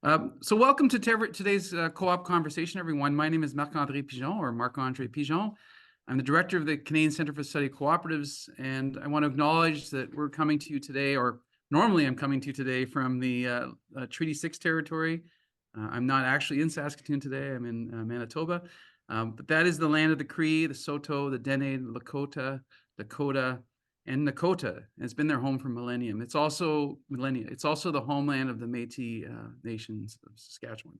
So welcome to today's co-op conversation, everyone. My name is Marc-André Pigeon, or Marc-André Pigeon. I'm the director of the Canadian Centre for Study of Cooperatives, and I want to acknowledge that we're coming to you today, or normally I'm coming to you today from the Treaty 6 territory. I'm not actually in Saskatoon today, I'm in Manitoba, but that is the land of the Cree, the Saulteaux, the Dene, the Lakota, Dakota, and Nakota. It's been their home for millennia. It's also the homeland of the Métis nations of Saskatchewan.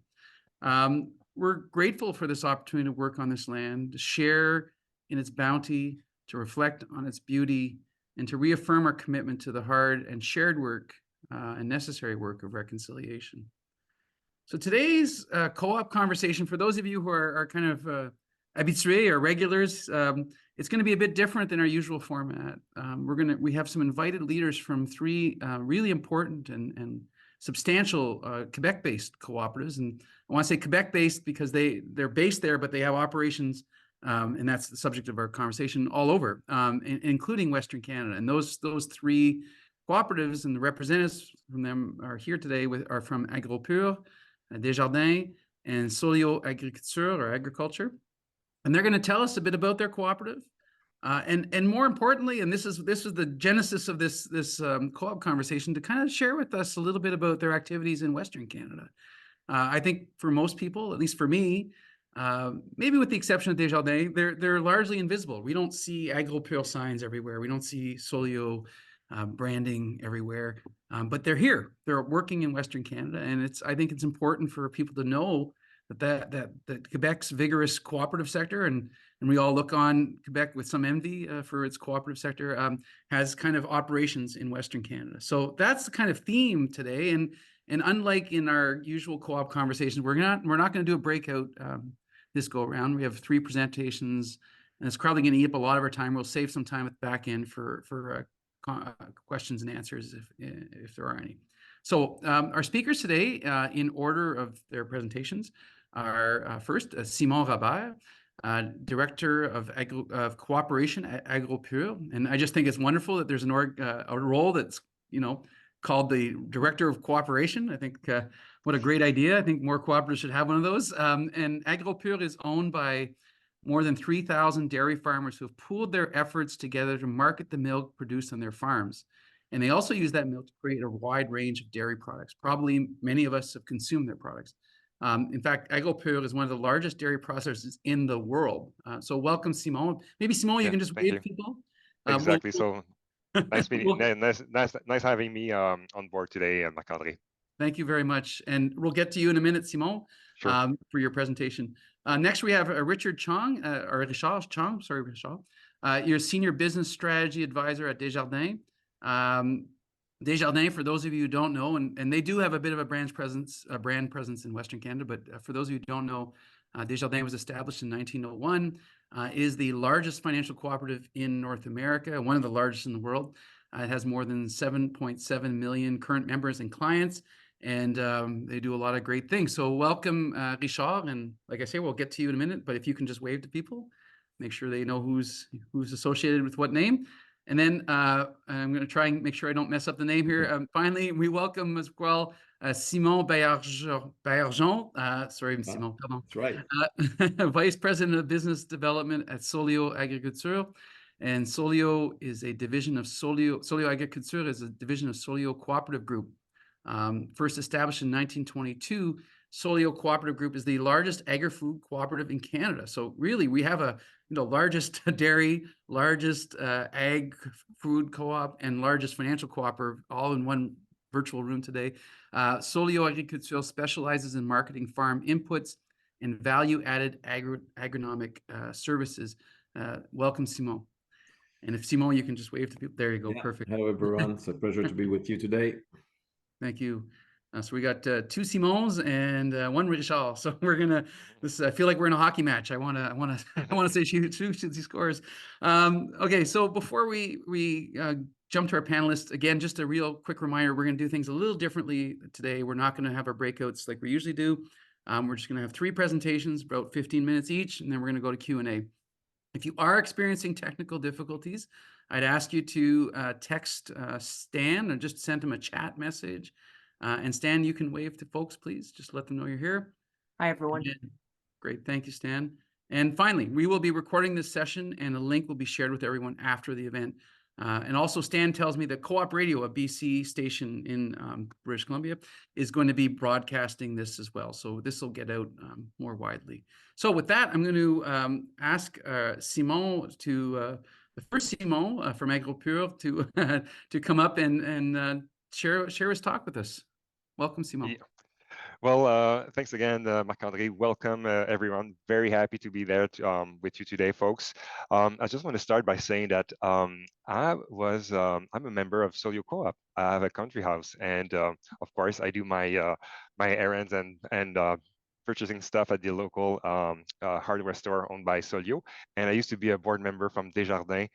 We're grateful for this opportunity to work on this land, to share in its bounty, to reflect on its beauty, and to reaffirm our commitment to the hard and shared work and necessary work of reconciliation. So today's co-op conversation, for those of you who are kind of habitués or regulars, it's going to be a bit different than our usual format. We have some invited leaders from three really important and substantial Quebec-based cooperatives, and I want to say Quebec-based because they're based there, but they have operations, and that's the subject of our conversation, all over, including Western Canada. And those three cooperatives and the representatives from them are here today are from Agropur, Desjardins, and Sollio Agriculture or Agriculture. And they're going to tell us a bit about their cooperative, and more importantly, and this is the genesis of this co-op conversation, to kind of share with us a little bit about their activities in Western Canada. I think for most people, at least for me, maybe with the exception of Desjardins, they're largely invisible. We don't see Agropur signs everywhere. We don't see Sollio branding everywhere, but they're here. They're working in Western Canada, and I think it's important for people to know that Quebec's vigorous cooperative sector, and we all look on Quebec with some envy for its cooperative sector, has kind of operations in Western Canada. So that's the kind of theme today. And unlike in our usual co-op conversations, we're not going to do a breakout this go around. We have three presentations, and it's probably going to eat up a lot of our time. We'll save some time at the back end for questions and answers if there are any. So our speakers today, in order of their presentations, are first Simon Robert, Director of Cooperation at Agropur. And I just think it's wonderful that there's a role that's, called the Director of Cooperation. I think what a great idea. I think more cooperatives should have one of those. And Agropur is owned by more than 3,000 dairy farmers who have pooled their efforts together to market the milk produced on their farms. And they also use that milk to create a wide range of dairy products. Probably many of us have consumed their products. In fact, Agropur is one of the largest dairy processors in the world. So welcome, Simon. Maybe, Simon, you can just wave people. Exactly. So nice meeting. Nice having me on board today, Marc-André. Thank you very much. And we'll get to you in a minute, Simon, sure. For your presentation. Next, we have Richard Chong, or Richard Chong, sorry, Richard. You're Senior Business Strategy Advisor at Desjardins. Desjardins, for those of you who don't know, and they do have a bit of a brand presence in Western Canada, but for those of you who don't know, Desjardins was established in 1901, is the largest financial cooperative in North America, one of the largest in the world. It has more than 7.7 million current members and clients, and they do a lot of great things. So welcome, Richard, and like I say, we'll get to you in a minute, but if you can just wave to people, make sure they know who's associated with what name. And then I'm going to try and make sure I don't mess up the name here. Finally, we welcome as well Simon Baillargeon. Sorry, Simon, pardon. That's right. Vice President of Business Development at Sollio Agriculture. And Sollio is a division of Sollio Agriculture is a division of Sollio Cooperative Group. First established in 1922, Sollio Cooperative Group is the largest agri-food cooperative in Canada. So really, we have a largest dairy, largest ag food co-op, and largest financial cooperative all in one virtual room today. Sollio Agriculture specializes in marketing farm inputs and value-added agronomic services. Welcome, Simon. And if Simon, you can just wave to people. There you go. Yeah. Perfect. Hello, everyone. It's a pleasure to be with you today. Thank you. So we got two Simons and one Richard. So we're gonna. I feel like we're in a hockey match. I wanna say two scores. Okay. So before we jump to our panelists, again, just a real quick reminder: we're gonna do things a little differently today. We're not gonna have our breakouts like we usually do. We're just gonna have three presentations, about 15 minutes each, and then we're gonna go to Q&A. If you are experiencing technical difficulties, I'd ask you to text Stan or just send him a chat message. And Stan, you can wave to folks, please. Just let them know you're here. Hi, everyone. And great. Thank you, Stan. And finally, we will be recording this session and a link will be shared with everyone after the event. And also Stan tells me that Co-op Radio, a BC station in British Columbia, is going to be broadcasting this as well. So this will get out more widely. So with that, I'm going to ask Simon to, the first Simon from Agropur to come up and share his talk with us. Welcome, Simon. Yeah. Well, thanks again, Marc-André. Welcome, everyone. Very happy to be there with you today, folks. I just want to start by saying that I'm a member of Sollio Co-op. I have a country house, and of course, I do my my errands and purchasing stuff at the local hardware store owned by Sollio. And I used to be a board member from Desjardins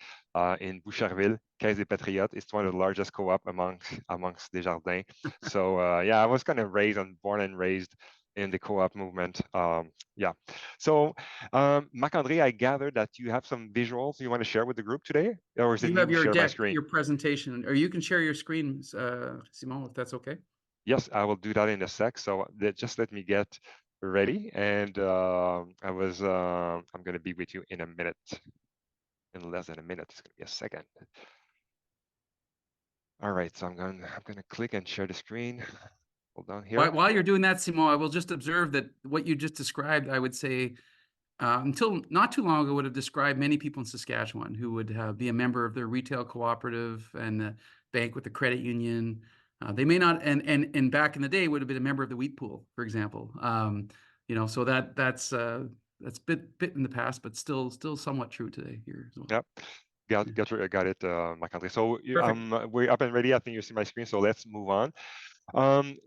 in Boucherville. Caisse des Patriotes. It's one of the largest co-op amongst Desjardins. So yeah, I was kind of born and raised in the co-op movement. Yeah. So Marc-André, I gather that you have some visuals you want to share with the group today, or is it You me have to your share my deck, screen? your presentation, or you can share your screen, Simon, if that's okay. Yes, I will do that in a sec. So just let me get ready, and I'm going to be with you in a minute. In less than a minute. It's going to be a second. All right, so I'm gonna click and share the screen. Hold on here. While you're doing that, Simon, I will just observe that what you just described, I would say, until not too long ago, would have described many people in Saskatchewan who would be a member of their retail cooperative and bank with the credit union. They may not, and back in the day, would have been a member of the wheat pool, for example. You know, so that's bit in the past, but still somewhat true today here as well. Yep. Got it, Marc-André. So Perfect. we're up and ready. I think you see my screen, so let's move on.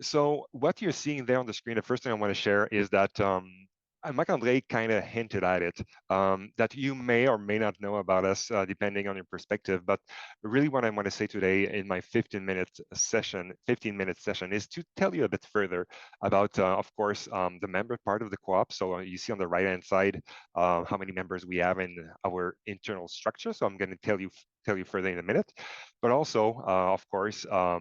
So what you're seeing there on the screen, the first thing I want to share is that Marc-André kind of hinted at it, that you may or may not know about us, depending on your perspective. But really what I want to say today in my 15-minute session is to tell you a bit further about, of course, the member part of the co-op. So you see on the right-hand side how many members we have in our internal structure. So I'm going to tell you further in a minute. But also, of course, I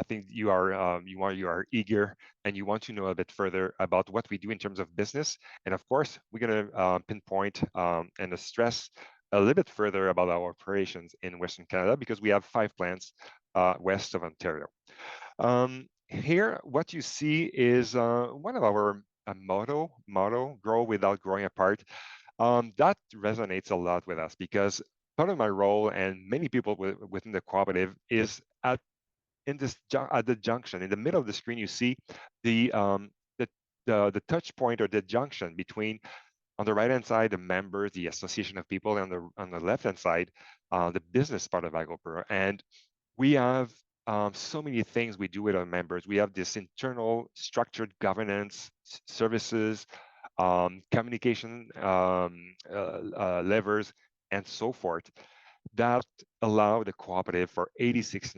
think you are eager and you want to know a bit further about what we do in terms of business. And of course, we're going to pinpoint and stress a little bit further about our operations in Western Canada, because we have 5 plants west of Ontario. Here, what you see is one of our motto, grow without growing apart. That resonates a lot with us, because part of my role and many people within the cooperative is at the junction. In the middle of the screen, you see the touch point, or the junction between, on the right-hand side, the members, the association of people, and on the left-hand side, the business part of Agropur. And we have so many things we do with our members. We have this internal structured governance, services, communication levers, and so forth, that allow the cooperative for 86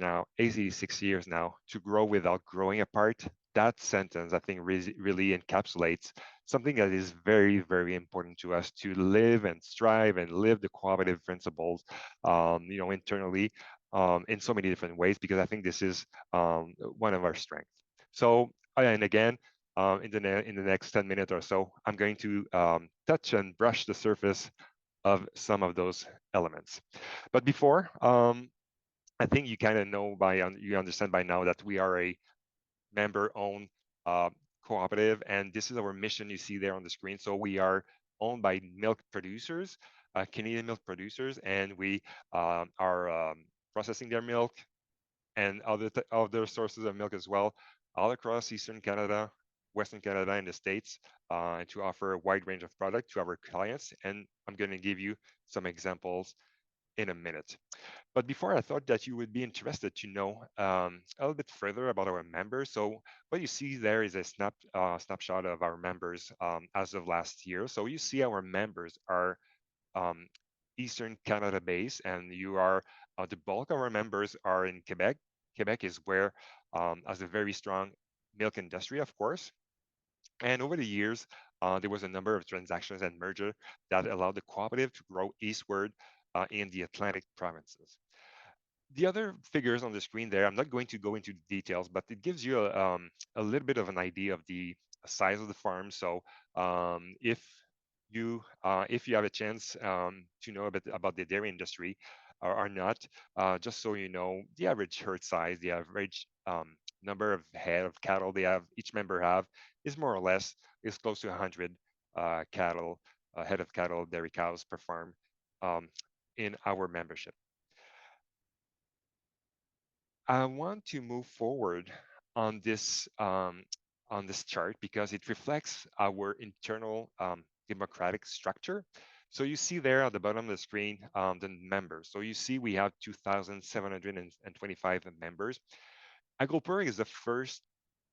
years now to grow without growing apart. That sentence, I think, really encapsulates something that is very, very important to us, to live and strive and live the cooperative principles, you know, internally, in so many different ways, because I think this is one of our strengths. So, and again, in the next 10 minutes or so, I'm going to touch and brush the surface of some of those elements. But before, I think you kind of know you understand by now that we are a member-owned cooperative, and this is our mission you see there on the screen. So we are owned by milk producers, Canadian milk producers, and we are processing their milk and other sources of milk as well, all across Eastern Canada, Western Canada, and the States, and to offer a wide range of product to our clients. And I'm going to give you some examples in a minute. But before, I thought that you would be interested to know a little bit further about our members. So what you see there is a snapshot of our members as of last year. So you see our members are Eastern Canada based, and the bulk of our members are in Quebec. Quebec is where has a very strong milk industry, of course. And over the years, there was a number of transactions and merger that allowed the cooperative to grow eastward in the Atlantic provinces. The other figures on the screen there, I'm not going to go into details, but it gives you a little bit of an idea of the size of the farm. So if you have a chance to know a bit about the dairy industry or not, just so you know, the average herd size, the average number of head of cattle each member have is more or less is close to 100 cattle, head of cattle, dairy cows per farm in our membership. I want to move forward on this chart because it reflects our internal democratic structure. So you see there at the bottom of the screen the members. So you see we have 2,725 members. Agropur is the first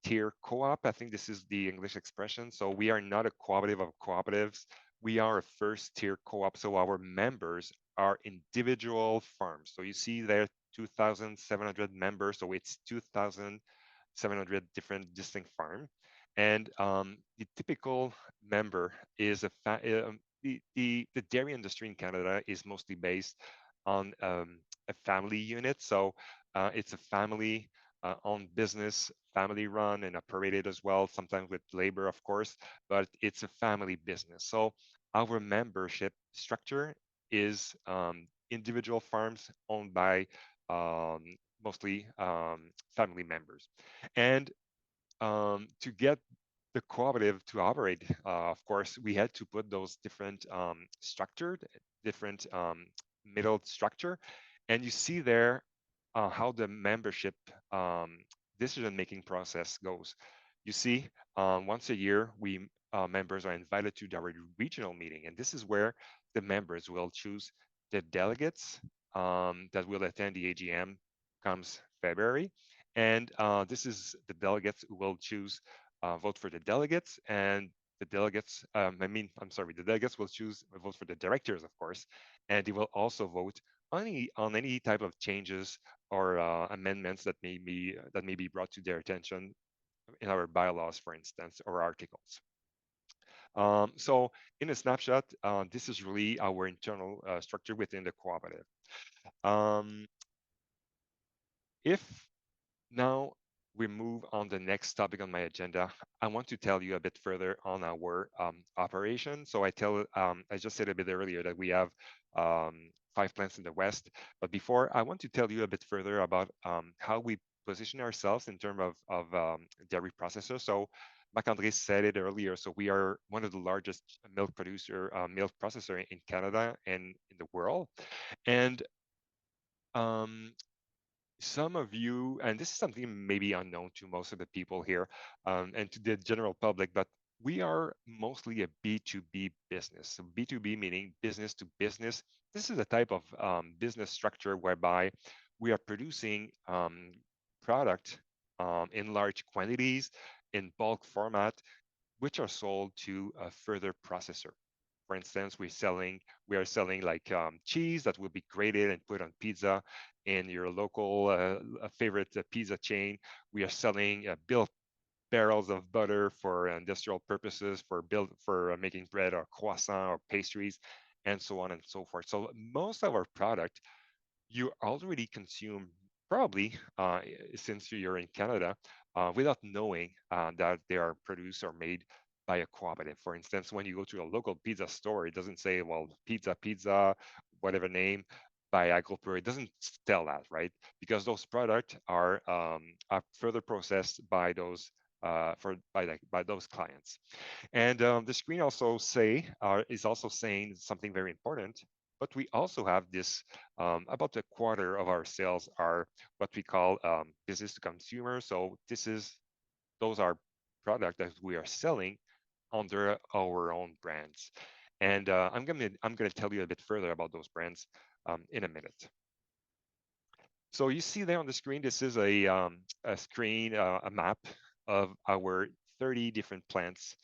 tier co-op. I think this is the English expression. So we are not a cooperative of cooperatives. We are a first tier co-op. So our members are individual farms. So you see there 2,700 members. So it's 2,700 different distinct farms. And the typical member is the dairy industry in Canada is mostly based on a family unit. So it's a family owned business, family run and operated as well, sometimes with labor, of course, but it's a family business. So our membership structure is individual farms owned by mostly family members. And to get the cooperative to operate, of course, we had to put those different different middle structure. And you see there how the membership decision-making process goes. You see, once a year, we members are invited to our regional meeting, and this is where the members will choose the delegates that will attend the AGM comes February. And this is the delegates who will choose, vote for the delegates, and the delegates, the delegates will choose, vote for the directors, of course, and they will also vote on any type of changes or amendments that may be brought to their attention in our bylaws, for instance, or articles. So in a snapshot, this is really our internal structure within the cooperative. If now we move on the next topic on my agenda, I want to tell you a bit further on our operation. So I just said a bit earlier that we have 5 plants in the West, but before I want to tell you a bit further about how we position ourselves in terms of dairy processors. So Marc-André said it earlier, so we are one of the largest milk processor in Canada and in the world. And some of you, and this is something maybe unknown to most of the people here and to the general public, but we are mostly a B2B business. So B2B meaning business to business. This is a type of business structure whereby we are producing product in large quantities, in bulk format, which are sold to a further processor. For instance, we are selling like cheese that will be grated and put on pizza in your local favorite pizza chain. We are selling built barrels of butter for industrial purposes, for making bread or croissant or pastries, and so on and so forth. So most of our product you already consume probably since you're in Canada without knowing that they are produced or made by a cooperative. For instance, when you go to a local pizza store, it doesn't say, well, pizza, whatever name, by Agropur. It doesn't tell that, right? Because those products are further processed by those by those clients. And the screen also is also saying something very important. But we also have this, about a quarter of our sales are what we call business to consumer. So those are products that we are selling under our own brands. And I'm gonna tell you a bit further about those brands in a minute. So you see there on the screen, this is a map of our 30 different plants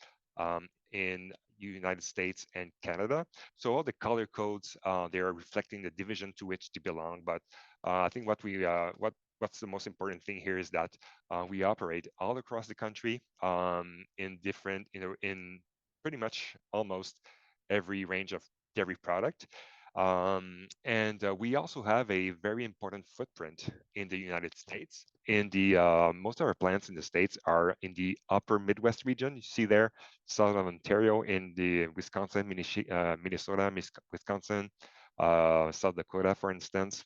in United States and Canada. So all the color codes, they are reflecting the division to which they belong. But I think what's the most important thing here is that we operate all across the country in different, in pretty much almost every range of dairy product. And we also have a very important footprint in the United States. In the most of our plants in the States are in the upper Midwest region. You see there, southern Ontario, in the Wisconsin, Minnesota, Wisconsin, South Dakota, for instance.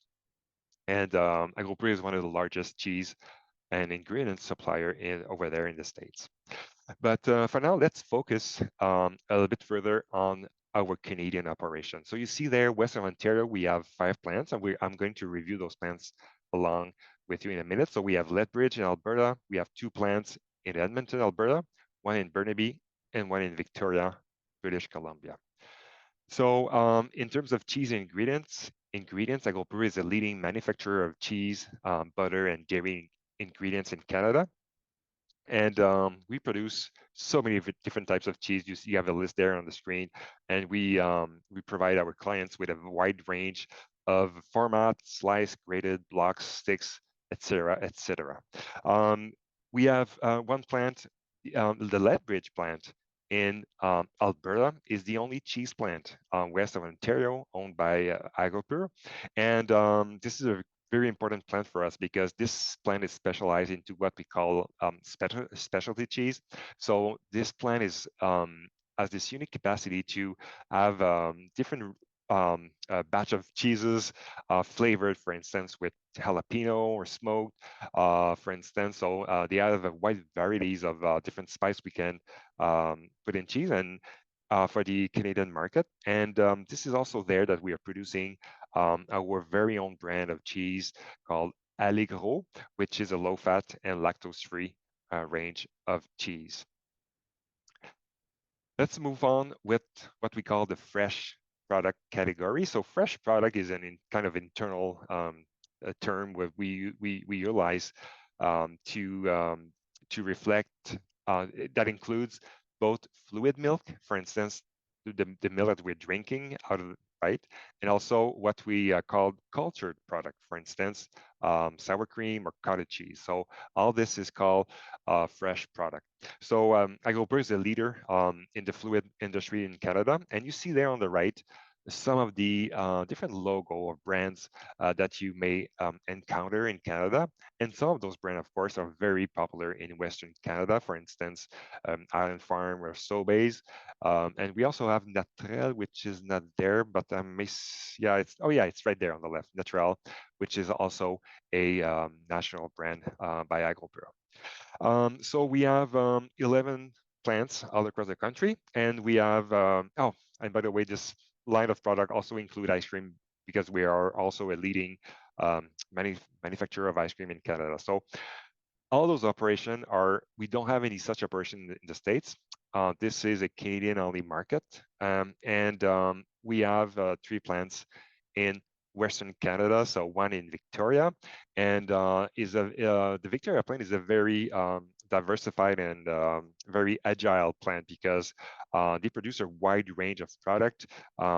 And Agropur is one of the largest cheese and ingredient supplier over there in the States. But for now, let's focus a little bit further on our Canadian operation. So you see there, Western Ontario, we have 5 plants, and I'm going to review those plants along with you in a minute. So we have Lethbridge in Alberta. We have 2 plants in Edmonton, Alberta, 1 in Burnaby, and 1 in Victoria, British Columbia. So in terms of cheese ingredients, Agropur is a leading manufacturer of cheese, butter, and dairy ingredients in Canada. And we produce so many different types of cheese. You have a list there on the screen, and we provide our clients with a wide range of formats: sliced, grated, blocks, sticks, etc., etc. We have 1 plant, the Lethbridge plant in Alberta is the only cheese plant west of Ontario owned by Agropur, and this is a very important plant for us because this plant is specialized into what we call specialty cheese. So this plant is has this unique capacity to have different batch of cheeses flavored, for instance, with jalapeno or smoked, for instance. So they have a wide varieties of different spice we can put in cheese and for the Canadian market. And this is also there that we are producing our very own brand of cheese called Allegro, which is a low-fat and lactose-free range of cheese. Let's move on with what we call the fresh product category. So fresh product is kind of internal term where we utilize to reflect that includes both fluid milk, for instance, the milk that we're drinking out of, right? And also what we call cultured product, for instance, sour cream or cottage cheese. So all this is called fresh product. So Agropur is a leader in the fluid industry in Canada. And you see there on the right, some of the different logo or brands that you may encounter in Canada. And some of those brands, of course, are very popular in Western Canada, for instance, Island Farm or Sobeys. And we also have Naturel, which is not there, but it's right there on the left, Naturel, which is also a national brand by Agropur. So we have 11 plants all across the country, and we have, and by the way, this line of product also include ice cream because we are also a leading manufacturer of ice cream in Canada. So all those operations we don't have any such operation in the States. This is a Canadian-only market, and we have 3 plants in Western Canada, so 1 in Victoria, and the Victoria plant is a very diversified and very agile plant because they produce a wide range of product,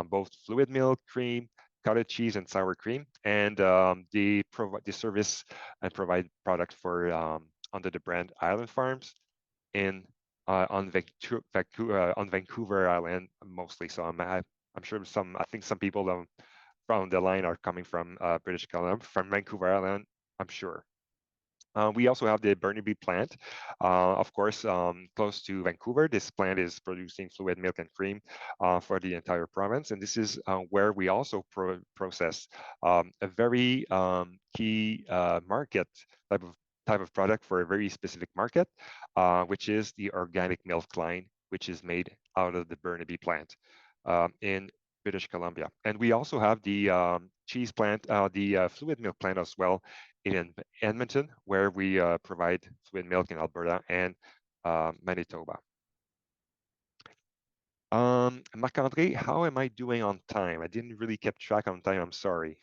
both fluid milk, cream, cottage cheese, and sour cream, and they service and provide product for under the brand Island Farms on Vancouver Island mostly. So I'm sure I think some people from the line are coming from British Columbia, from Vancouver Island, I'm sure. We also have the Burnaby plant, of course, close to Vancouver. This plant is producing fluid milk and cream for the entire province. And this is where we also process a very key market type of product for a very specific market, which is the organic milk line, which is made out of the Burnaby plant in British Columbia. And we also have the cheese plant, the fluid milk plant as well in Edmonton, where we provide fluid milk in Alberta and Manitoba. Marc-André, how am I doing on time? I didn't really keep track on time, I'm sorry.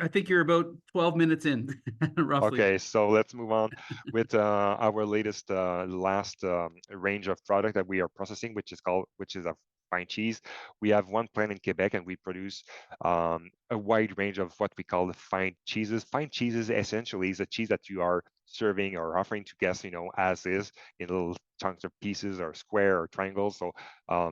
I think you're about 12 minutes in, roughly. Okay, so let's move on with our latest last range of product that we are processing, which is a fine cheese. We have one plant in Quebec, and we produce a wide range of what we call the fine cheeses. Fine cheeses essentially is a cheese that you are serving or offering to guests, as is, in little chunks or pieces or square or triangles. So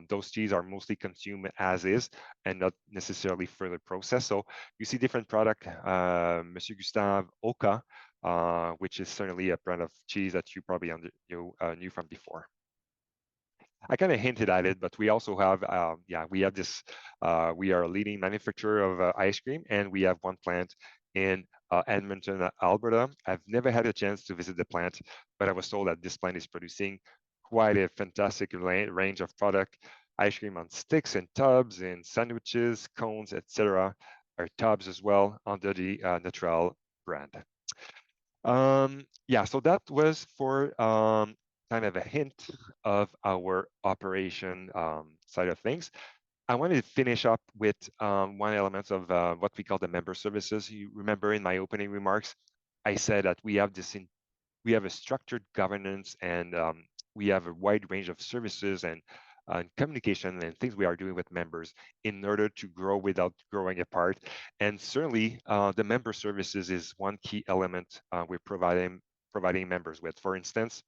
those cheese are mostly consumed as is and not necessarily further processed. So you see different product, Monsieur Gustave Oka, which is certainly a brand of cheese that you probably knew from before. I kind of hinted at it, but we also have, we have this, we are a leading manufacturer of ice cream, and we have one plant in Edmonton, Alberta. I've never had a chance to visit the plant, but I was told that this plant is producing quite a fantastic range of product, ice cream on sticks and tubs and sandwiches, cones, etc., or tubs as well under the Natural brand. So that was for kind of a hint of our operation side of things. I wanted to finish up with one element of what we call the member services. You remember in my opening remarks, I said that we have a structured governance, and we have a wide range of services and communication and things we are doing with members in order to grow without growing apart. And certainly the member services is one key element we're providing members with. For instance,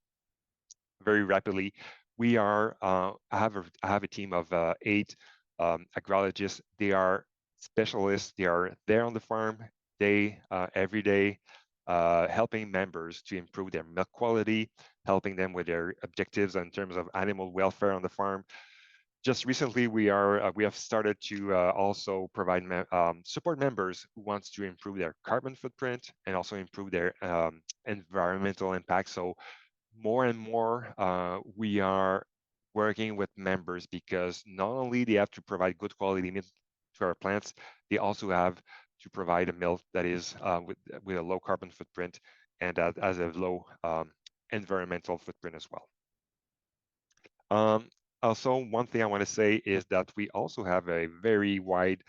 very rapidly, we are I have a team of 8 agrologists. They are specialists. They are there on the farm every day, helping members to improve their milk quality, helping them with their objectives in terms of animal welfare on the farm. Just recently, we have started to also provide support members who wants to improve their carbon footprint and also improve their environmental impact. So more and more, we are working with members, because not only they have to provide good quality meat to our plants, they also have to provide a milk that is with a low carbon footprint and that has a low environmental footprint as well. Also, one thing I want to say is that we also have a very wide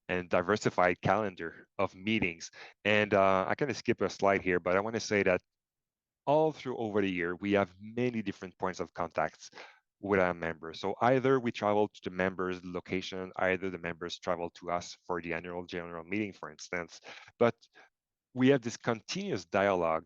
and diversified calendar of meetings. And I kind of skip a slide here, but I want to say that all through over the year, we have many different points of contacts with our members. So either we travel to the members' location, either the members travel to us for the annual general meeting, for instance. But we have this continuous dialogue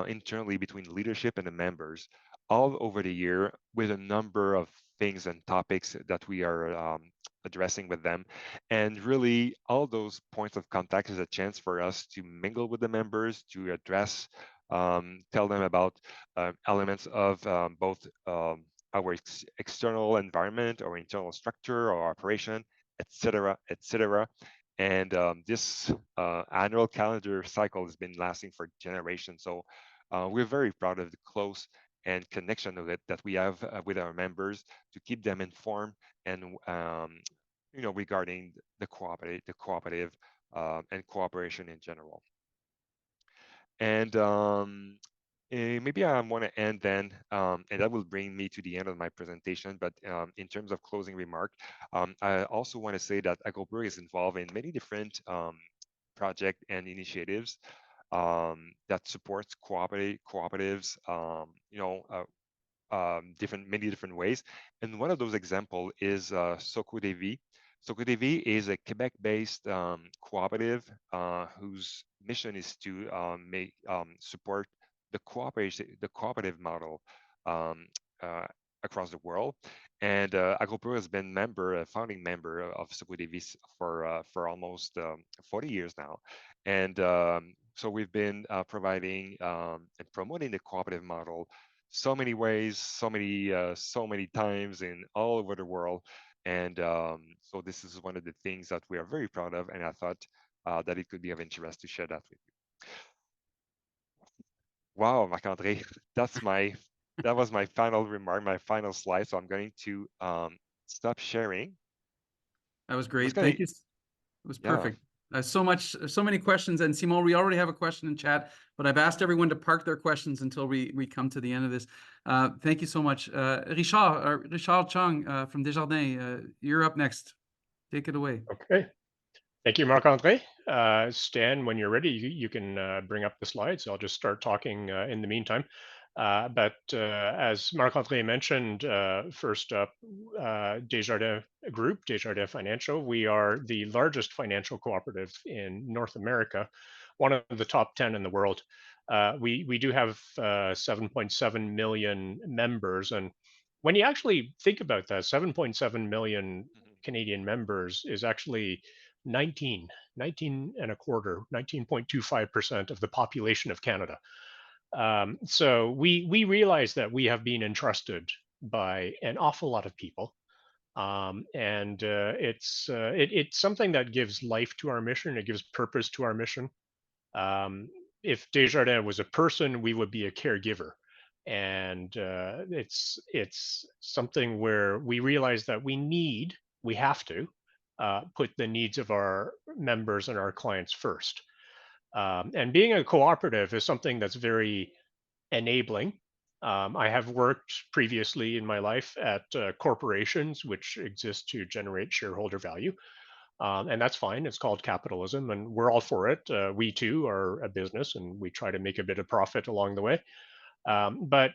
internally between leadership and the members all over the year, with a number of things and topics that we are addressing with them. And really, all those points of contact is a chance for us to mingle with the members, to address, tell them about elements of both our external environment, or internal structure, or operation, etc., etc. And this annual calendar cycle has been lasting for generations. So we're very proud of the close and connection of it that we have with our members, to keep them informed and regarding the cooperative and cooperation in general. And maybe I want to end then, and that will bring me to the end of my presentation. But in terms of closing remark, I also want to say that Agropur is involved in many different projects and initiatives that supports cooperatives, many different ways. And one of those examples is Soco-Devi. Soco-Devi is a Quebec-based cooperative whose mission is to support the cooperative model across the world. And Agropur has been a founding member of Soco-Devi for almost 40 years now. And so we've been providing and promoting the cooperative model so many ways, so many times, in all over the world. And so this is one of the things that we are very proud of, and I thought that it could be of interest to share that with you. Wow, Marc-André, that was my final remark, my final slide. So I'm going to stop sharing. That was great. Thank you. It was perfect. So many questions. And Simon, we already have a question in chat, but I've asked everyone to park their questions until we come to the end of this. Thank you so much. Richard Chong from Desjardins, you're up next. Take it away. Okay. Thank you, Marc-André. Stan, when you're ready, you can bring up the slides. I'll just start talking in the meantime. But as Marc-André mentioned, first up, Desjardins Group, Desjardins Financial, we are the largest financial cooperative in North America, one of the top 10 in the world. We do have 7.7 million members. And when you actually think about that, 7.7 million Canadian members is actually 19 and a quarter, 19.25% of the population of Canada. So we realize that we have been entrusted by an awful lot of people, and it's something that gives life to our mission. It gives purpose to our mission. If Desjardins was a person, we would be a caregiver, and it's something where we realize that we have to put the needs of our members and our clients first. And being a cooperative is something that's very enabling. I have worked previously in my life at corporations, which exist to generate shareholder value. And that's fine. It's called capitalism, and we're all for it. We too are a business, and we try to make a bit of profit along the way. But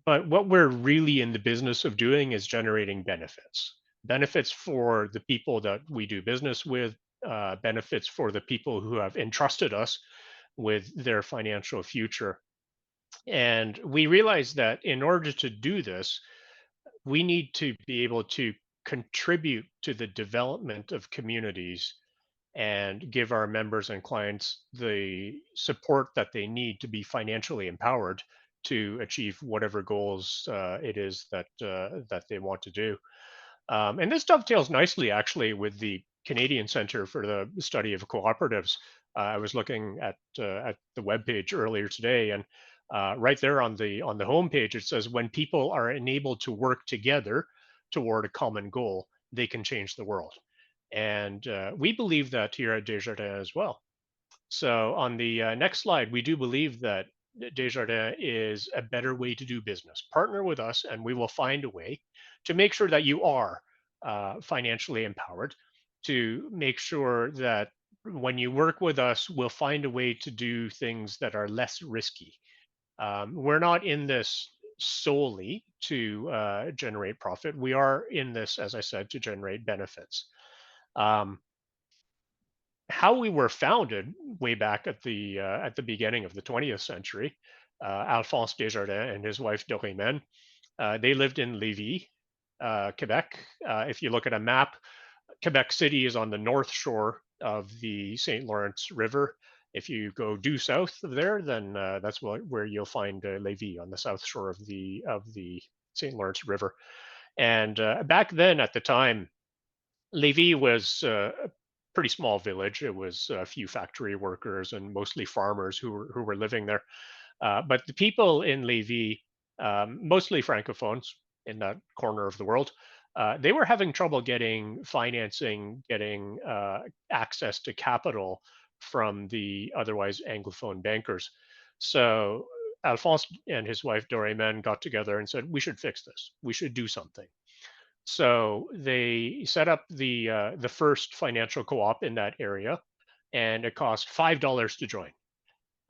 what we're really in the business of doing is generating benefits for the people that we do business with, benefits for the people who have entrusted us with their financial future. And we realize that in order to do this, we need to be able to contribute to the development of communities and give our members and clients the support that they need to be financially empowered to achieve whatever goals it is that they want to do. And this dovetails nicely, actually, with the Canadian Centre for the Study of Cooperatives. I was looking at the webpage earlier today, and right there on the homepage, it says, when people are enabled to work together toward a common goal, they can change the world. And we believe that here at Desjardins as well. So on the next slide, we do believe that Desjardins is a better way to do business. Partner with us, and we will find a way to make sure that you are financially empowered, to make sure that when you work with us, we'll find a way to do things that are less risky. We're not in this solely to generate profit. We are in this, as I said, to generate benefits. How we were founded way back at the beginning of the 20th century, Alphonse Desjardins and his wife Dorimène, they lived in Lévis, Quebec. If you look at a map, Quebec City is on the north shore of the St. Lawrence River. If you go due south of there, then that's where you'll find Lévis, on the south shore of the St. Lawrence River. And back then, at the time, Lévis was a pretty small village. It was a few factory workers and mostly farmers who were living there. But the people in Lévis, mostly francophones in that corner of the world, they were having trouble getting financing, getting access to capital from the otherwise Anglophone bankers. So Alphonse and his wife Dorimène got together and said, we should fix this. We should do something. So they set up the first financial co-op in that area, and it cost $5 to join.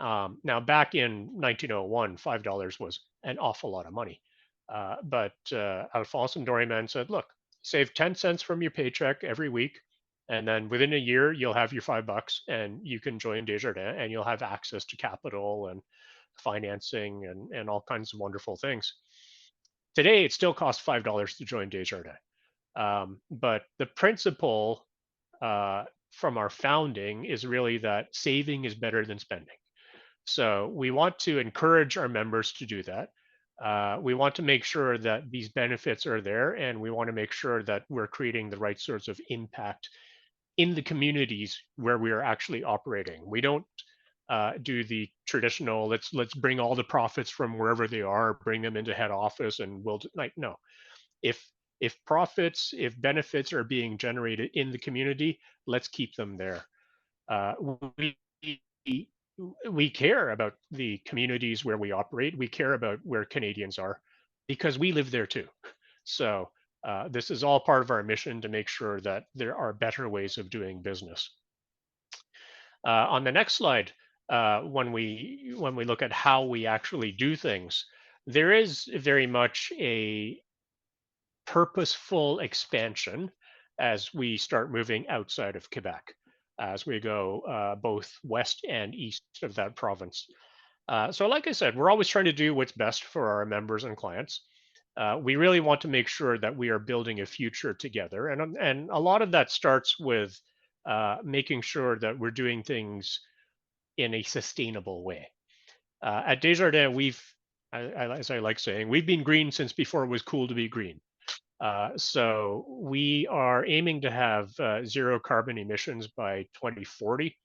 Now, back in 1901, $5 was an awful lot of money. But Alphonse and Dorimène said, look, save 10 cents from your paycheck every week, and then within a year, you'll have your $5 and you can join Desjardins, and you'll have access to capital and financing and all kinds of wonderful things. Today, it still costs $5 to join Desjardins. But the principle from our founding is really that saving is better than spending. So we want to encourage our members to do that. We want to make sure that these benefits are there, and we want to make sure that we're creating the right sorts of impact in the communities where we are actually operating. We don't do the traditional, let's bring all the profits from wherever they are, bring them into head office, and we'll no. If profits, if benefits are being generated in the community, let's keep them there. We care about the communities where we operate. We care about where Canadians are because we live there too. So this is all part of our mission to make sure that there are better ways of doing business. On the next slide, when we look at how we actually do things, there is very much a purposeful expansion as we start moving outside of Quebec, as we go both west and east of that province. So like I said, we're always trying to do what's best for our members and clients. We really want to make sure that we are building a future together. And a lot of that starts with making sure that we're doing things in a sustainable way. At Desjardins, as I like saying, we've been green since before it was cool to be green. So we are aiming to have zero carbon emissions by 2040.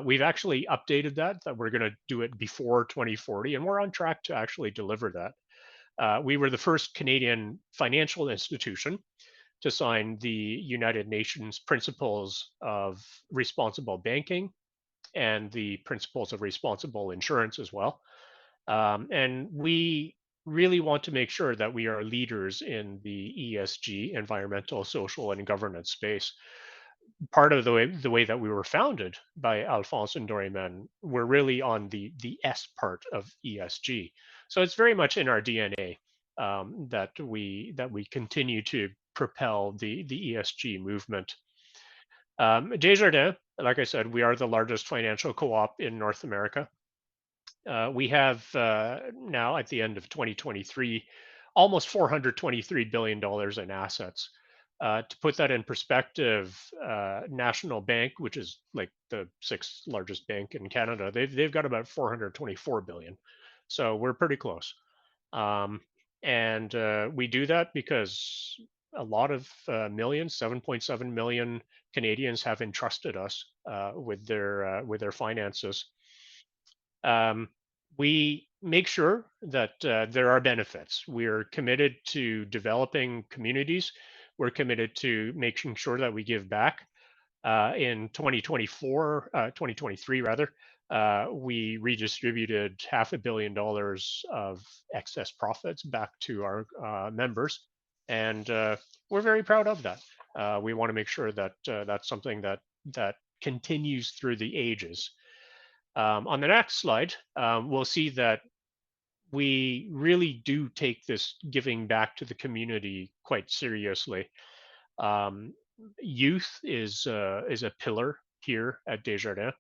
We've actually updated that we're going to do it before 2040, and we're on track to actually deliver that. We were the first Canadian financial institution to sign the United Nations Principles of Responsible Banking and the Principles of Responsible Insurance as well. And we really want to make sure that we are leaders in the ESG, environmental, social, and governance space. Part of the way that we were founded by Alphonse and Doriman, we're really on the S part of ESG. So it's very much in our DNA that we continue to propel the ESG movement. Desjardins, like I said, we are the largest financial co-op in North America. We have now at the end of 2023, almost $423 billion in assets. To put that in perspective, National Bank, which is like the sixth largest bank in Canada, they've got about 424 billion. So we're pretty close. And we do that because a lot of millions, 7.7 million Canadians have entrusted us with their finances. We make sure that there are benefits. We're committed to developing communities. We're committed to making sure that we give back. In 2023 rather, we redistributed $500 million of excess profits back to our members, and we're very proud of that. We want to make sure that that's something that continues through the ages. On the next slide, we'll see that we really do take this giving back to the community quite seriously. Youth is a pillar here at Desjardins.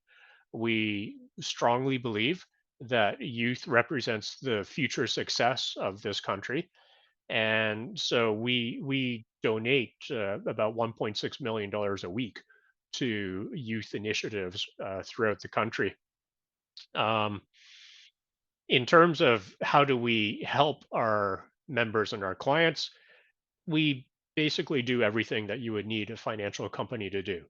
We strongly believe that youth represents the future success of this country. And so we donate about $1.6 million a week to youth initiatives throughout the country. In terms of how do we help our members and our clients, we basically do everything that you would need a financial company to do.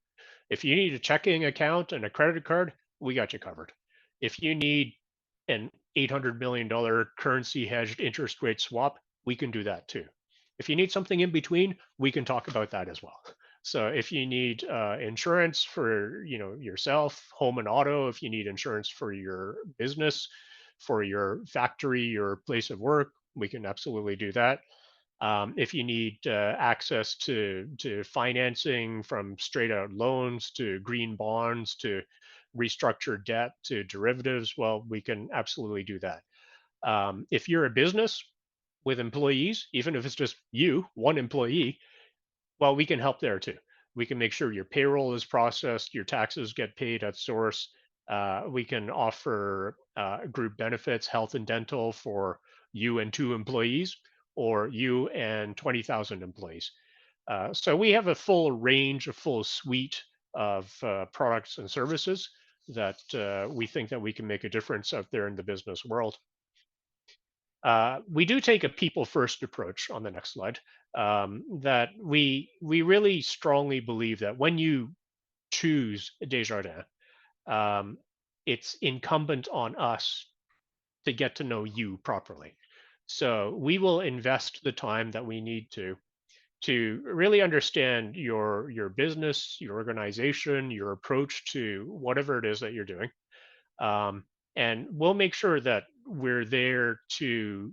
If you need a checking account and a credit card, we got you covered. If you need an $800 million currency hedged interest rate swap, we can do that too. If you need something in between, we can talk about that as well. So if you need insurance for yourself, home and auto, if you need insurance for your business, for your factory, your place of work, we can absolutely do that. If you need access to financing, from straight out loans to green bonds to restructured debt to derivatives, well, we can absolutely do that. If you're a business with employees, even if it's just you, one employee, well, we can help there too. We can make sure your payroll is processed, your taxes get paid at source. We can offer group benefits, health and dental for you and 2 employees, or you and 20,000 employees. So we have a full range, a full suite of products and services that we think that we can make a difference out there in the business world. We do take a people first approach on the next slide, that we really strongly believe that when you choose Desjardins, it's incumbent on us to get to know you properly. So we will invest the time that we need to really understand your business, your organization, your approach to whatever it is that you're doing. And we'll make sure that we're there to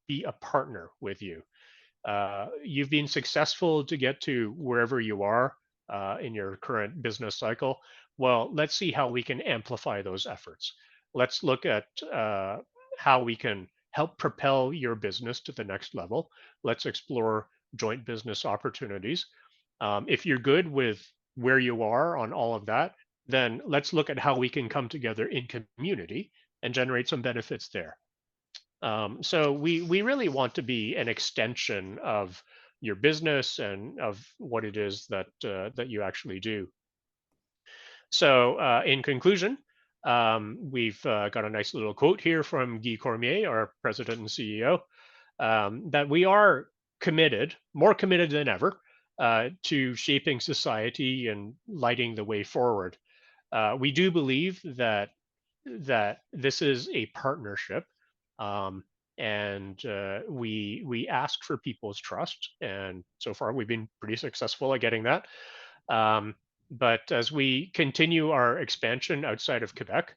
be a partner with you. You've been successful to get to wherever you are in your current business cycle. Well, let's see how we can amplify those efforts. Let's look at how we can help propel your business to the next level. Let's explore joint business opportunities. If you're good with where you are on all of that, then let's look at how we can come together in community and generate some benefits there. So we really want to be an extension of your business and of what it is that that you actually do. So in conclusion, we've got a nice little quote here from Guy Cormier, our president and CEO, that we are committed, more committed than ever, to shaping society and lighting the way forward. We do believe that this is a partnership, and we ask for people's trust, and so far we've been pretty successful at getting that. But as we continue our expansion outside of Quebec,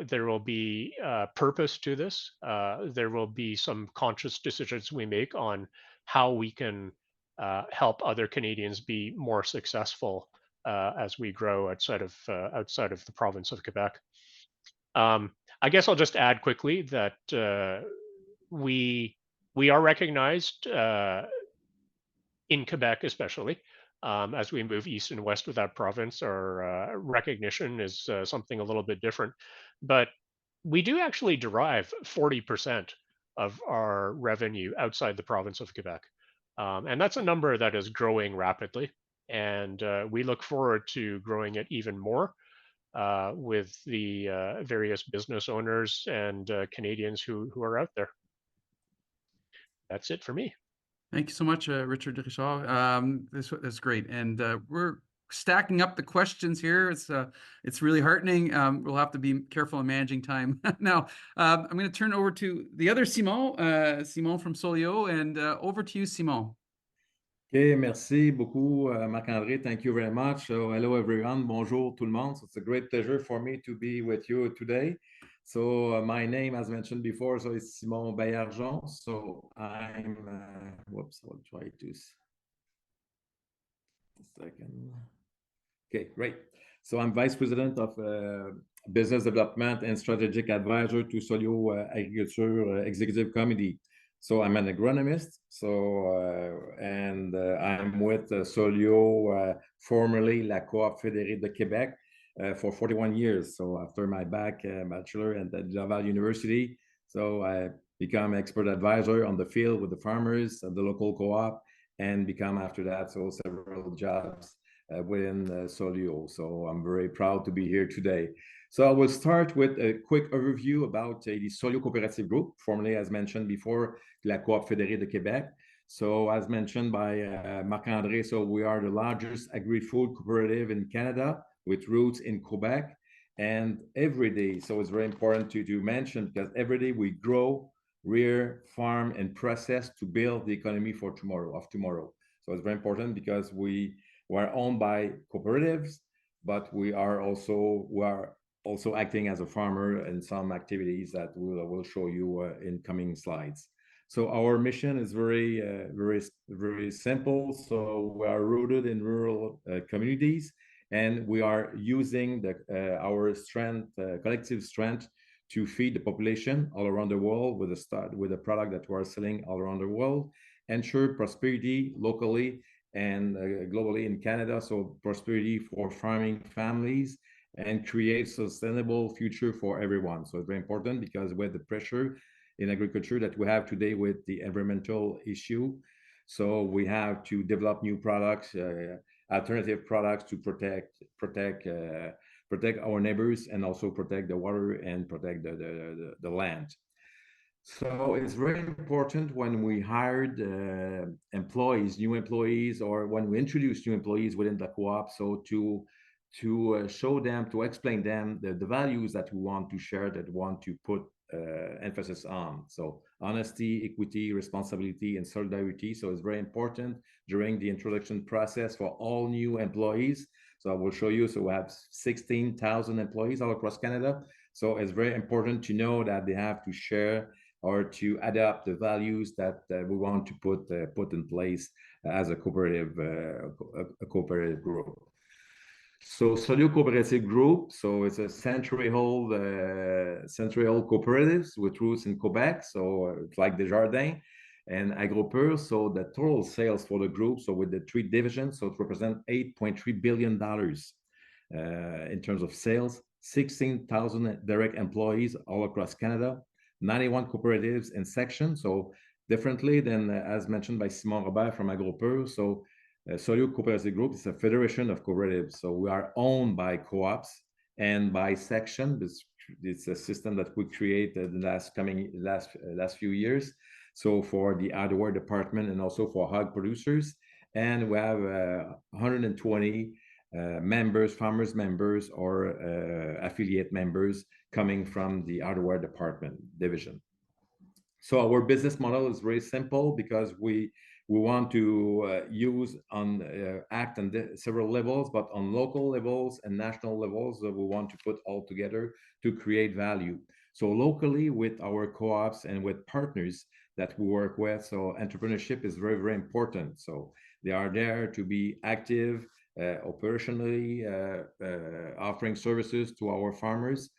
there will be purpose to this. There will be some conscious decisions we make on how we can help other Canadians be more successful as we grow outside of the province of Quebec. I guess I'll just add quickly that we are recognized in Quebec, especially as we move east and west with that province. Our recognition is something a little bit different, but we do actually derive 40% of our revenue outside the province of Quebec, and that's a number that is growing rapidly, and we look forward to growing it even more with the various business owners and Canadians who are out there. That's it for me. Thank you so much, Richard Richard. That's great, and we're stacking up the questions here. It's really heartening. We'll have to be careful in managing time. Now, I'm going to turn over to the other Simon, Simon from Sollio, and over to you, Simon. Okay, merci beaucoup, Marc-André. Thank you very much. So, hello, everyone. Bonjour, tout le monde. So it's a great pleasure for me to be with you today. So, my name, as mentioned before, so is Simon Baillargeon. So, I'm, whoops, I'll try to, a second. Okay, great. So, I'm Vice President of Business Development and Strategic Advisor to Sollio Agriculture Executive Committee. So I'm an agronomist, and I'm with Sollio, formerly La Coop Fédérée de Québec, for 41 years. So after my bachelor at the Laval University, so I become expert advisor on the field with the farmers at the local co-op, and become after that, so several jobs within Sollio. So I'm very proud to be here today. So I will start with a quick overview about the Sollio Cooperative Group, formerly, as mentioned before, La Coop Fédérée de Québec. So as mentioned by Marc-André, so we are the largest agri-food cooperative in Canada with roots in Quebec. And every day, so it's very important to mention, because every day we grow, rear, farm, and process to build the economy for tomorrow. So it's very important because we are owned by cooperatives, but we are also acting as a farmer in some activities that we'll show you in coming slides. So our mission is very simple. So we are rooted in rural communities, and we are using our collective strength to feed the population all around the world with a product that we are selling all around the world, ensure prosperity locally and globally in Canada. So prosperity for farming families, and create sustainable future for everyone. So it's very important, because with the pressure in agriculture that we have today with the environmental issue, so we have to develop new products, alternative products to protect our neighbors, and also protect the water and protect the land. So it's very important when we hired new employees, or when we introduce new employees within the co-op, so to show them, to explain them the values that we want to share, that we want to put emphasis on. So honesty, equity, responsibility, and solidarity. So it's very important during the introduction process for all new employees. So I will show you, so we have 16,000 employees all across Canada. So it's very important to know that they have to share or to adapt the values that we want to put in place as a cooperative group. So Sollio Cooperative Group, so it's a century-old cooperatives with roots in Quebec, so it's like Desjardins and Agropur. So the total sales for the group, so with the 3 divisions, so it represents $8.3 billion in terms of sales, 16,000 direct employees all across Canada, 91 cooperatives and sections. So differently than as mentioned by Simon Robert from Agropur. So Sollio Cooperative Group is a federation of cooperatives. So we are owned by co-ops and by section. It's a system that we created the last few years. So for the hardware department and also for hog producers. And we have 120 members, farmers members, or affiliate members coming from the hardware department division. So our business model is very simple because we want to act on several levels, but on local levels and national levels, we want to put all together to create value. So locally with our co-ops and with partners that we work with, so entrepreneurship is very, very important. So they are there to be active, operationally, offering services to our farmers.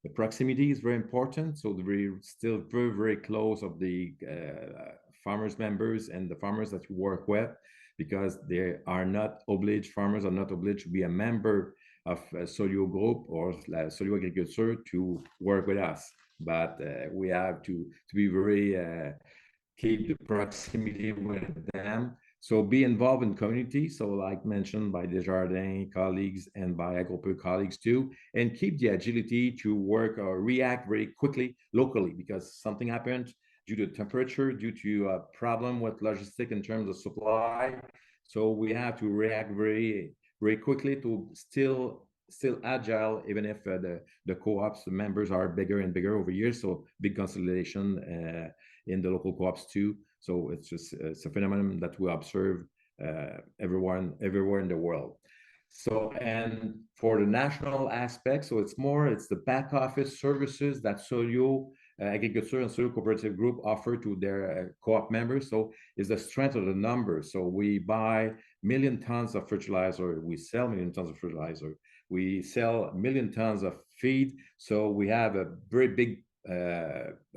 The proximity is very important. So we're still very, very close of the farmers members and the farmers that we work with, because they are not obliged, farmers are not obliged to be a member of Sollio Group or Sollio Agriculture to work with us. But we have to be very, keep the proximity with them. So be involved in community. So like mentioned by Desjardins colleagues and by Agropur colleagues too, and keep the agility to work or react very quickly locally, because something happened due to temperature, due to a problem with logistics in terms of supply. So we have to react very, very quickly to still agile, even if the co-ops, the members are bigger and bigger over years. So big consolidation in the local co-ops too. So it's a phenomenon that we observe everywhere in the world. So, and for the national aspect, so it's the back office services that Sollio Agriculture and Sollio Cooperative Group offer to their co-op members. So it's the strength of the numbers. So we buy 1 million tons of fertilizer, we sell 1 million tons of fertilizer, we sell 1 million tons of feed. So we have a very big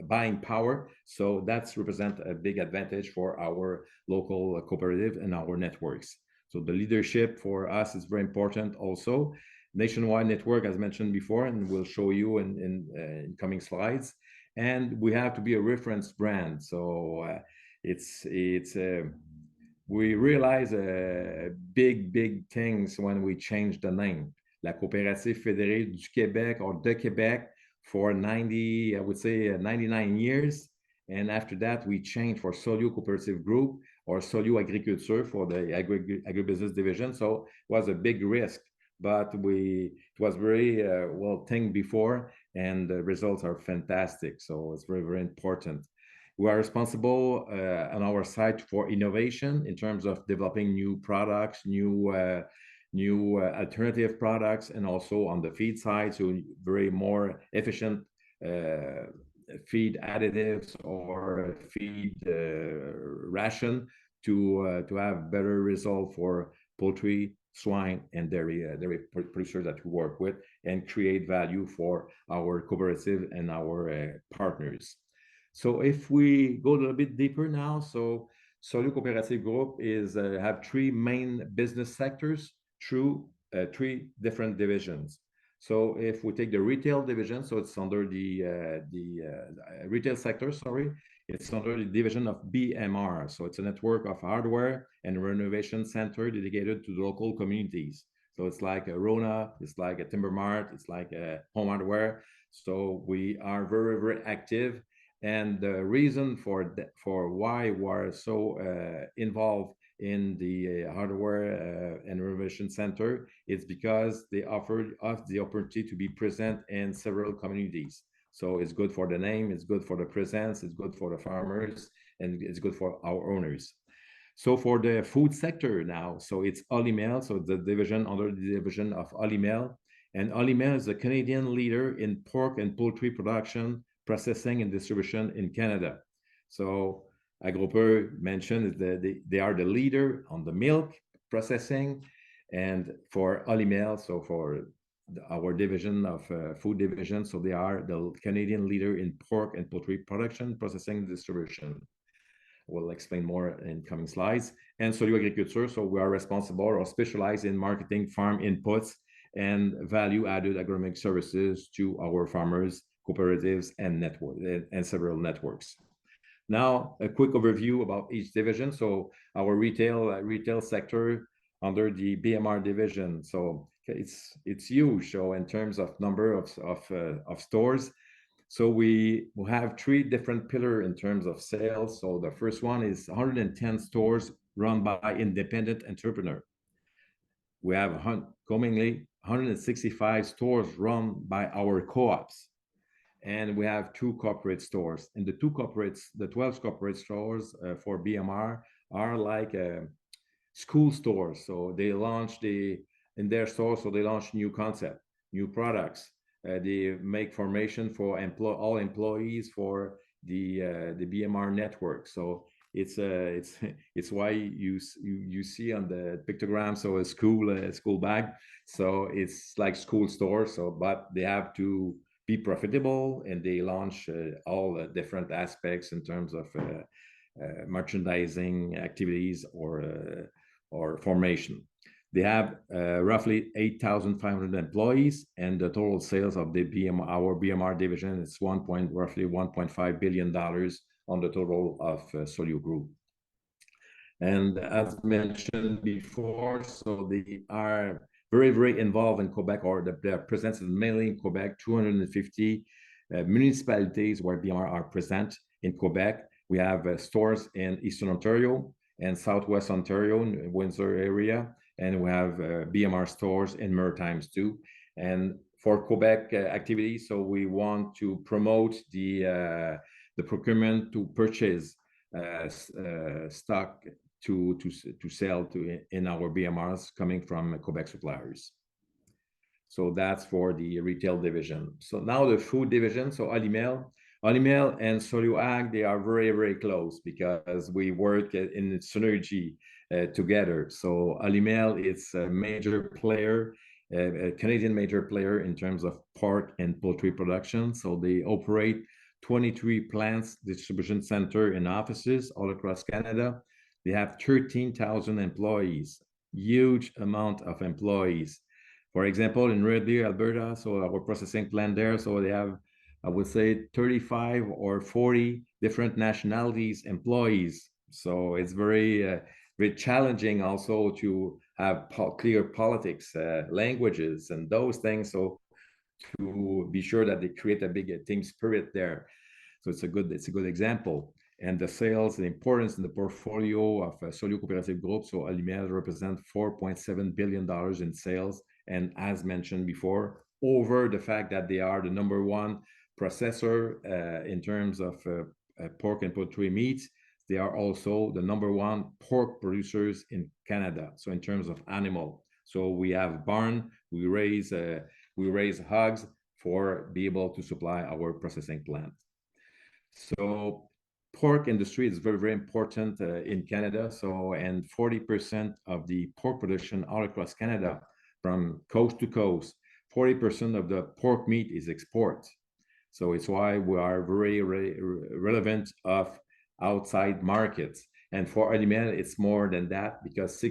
buying power. So that's represent a big advantage for our local cooperative and our networks. So the leadership for us is very important also. Nationwide network, as mentioned before, and we'll show you in coming slides. And we have to be a reference brand. So we realize big things when we change the name. La Coopérative Fédérée du Québec or de Québec for 99 years. And after that, we changed for Sollio Cooperative Group or Sollio Agriculture for the agribusiness division. So it was a big risk, but it was very well think before, and the results are fantastic. So it's very, very important. We are responsible on our side for innovation in terms of developing new products, new alternative products, and also on the feed side, so very more efficient feed additives or feed ration to have better result for poultry, swine, and dairy producers that we work with, and create value for our cooperative and our partners. So if we go a little bit deeper now, so Sollio Cooperative Group have 3 main business sectors through 3 different divisions. So if we take the retail division, so it's under the retail sector, sorry, it's under the division of BMR. So it's a network of hardware and renovation center dedicated to the local communities. So it's like a Rona, it's like a Timber Mart, it's like a home hardware. So we are very, very active. And the reason for why we're so involved in the hardware and renovation center is because they offered us the opportunity to be present in several communities. So it's good for the name, it's good for the presence, it's good for the farmers, and it's good for our owners. So for the food sector now, so it's Olimel, so the division under the division of Olimel. And Olimel is a Canadian leader in pork and poultry production, processing, and distribution in Canada. So Agropur mentioned that they are the leader on the milk processing, And for Olimel, so for our division of food division, so they are the Canadian leader in pork and poultry production, processing, and distribution. We'll explain more in coming slides. And Sollio Agriculture, so we are responsible or specialized in marketing farm inputs and value-added agronomic services to our farmers, cooperatives, and several networks. Now, a quick overview about each division. So our retail sector under the BMR division. So it's huge. So in terms of number of stores, so we have three different pillars in terms of sales. So the first one is 110 stores run by independent entrepreneur. We have commonly 165 stores run by our co-ops. And we have 2 corporate stores. And the 12 corporate stores for BMR are like school stores. So they launch in their stores, so they launch new concept, new products. They make formation for all employees for the BMR network. So it's why you see on the pictogram, so a school bag. So it's like school store. So but they have to be profitable, and they launch all the different aspects in terms of merchandising activities or formation. They have roughly 8,500 employees, and the total sales of our BMR division is roughly $1.5 billion on the total of Sollio Group. And as mentioned before, so they are very, very involved in Quebec, or they're present mainly in Quebec, 250 municipalities where BMR are present in Quebec. We have stores in Eastern Ontario and Southwest Ontario, in Windsor area, and we have BMR stores in Maritimes too. And for Quebec activities, so we want to promote the procurement to purchase stock to sell in our BMRs coming from Quebec suppliers. So that's for the retail division. So now the food division, so Olimel and Sollio Ag, they are very, very close because we work in synergy together. So Olimel is a major player, a Canadian major player in terms of pork and poultry production. So they operate 23 plants, distribution center, and offices all across Canada. They have 13,000 employees, huge amount of employees. For example, in Red Deer, Alberta, so our processing plant there, so they have, I would say, 35 or 40 different nationalities employees. So it's very, very challenging also to have clear politics, languages, and those things. So to be sure that they create a big team spirit there. So it's a good example. And the sales, the importance in the portfolio of Sollio Cooperative Group, so Olimel represent $4.7 billion in sales. And as mentioned before, over the fact that they are the #1 processor in terms of pork and poultry meats, they are also the #1 pork producers in Canada. So in terms of animal, so we have barn, we raise hogs for be able to supply our processing plant. So pork industry is very, very important in Canada. So, and 40% of the pork production all across Canada, from coast to coast, 40% of the pork meat is export. So it's why we are very, very relevant of outside markets. And for Olimel, it's more than that, because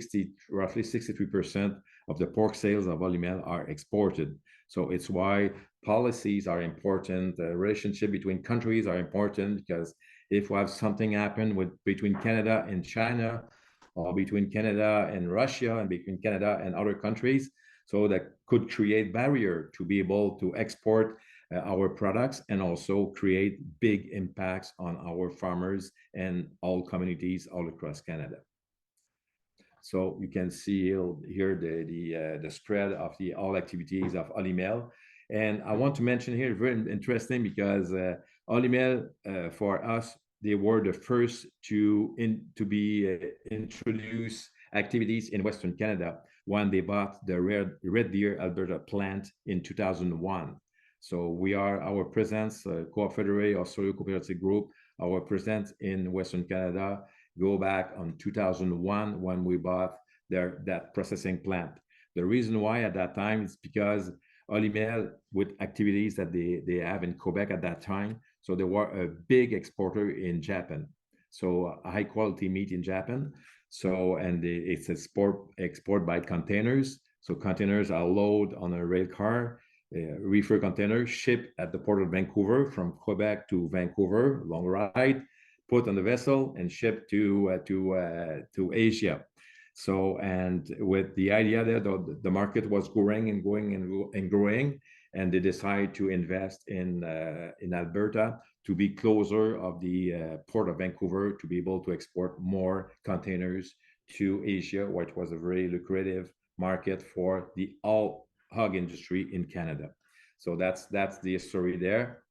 roughly 63% of the pork sales of Olimel are exported. So it's why policies are important, relationship between countries are important, because if we have something happen between Canada and China, or between Canada and Russia, and between Canada and other countries, so that could create barrier to be able to export our products, and also create big impacts on our farmers and all communities all across Canada. So you can see here the spread of all activities of Olimel. And I want to mention here, very interesting, because Olimel, for us, they were the first to introduce activities in Western Canada when they bought the Red Deer, Alberta plant in 2001. So our presence, Co-op Federation or Sollio Cooperative Group, our presence in Western Canada go back on 2001 when we bought that processing plant. The reason why at that time is because Olimel, with activities that they have in Quebec at that time, so they were a big exporter in Japan. So high quality meat in Japan. So, and it's export by containers. So containers are loaded on a rail car, reefer container, shipped at the port of Vancouver from Quebec to Vancouver, long ride, put on the vessel and shipped to Asia. So, and with the idea that the market was growing and growing, and they decided to invest in Alberta to be closer of the port of Vancouver to be able to export more containers to Asia, which was a very lucrative market for the all hog industry in Canada. So that's the story there.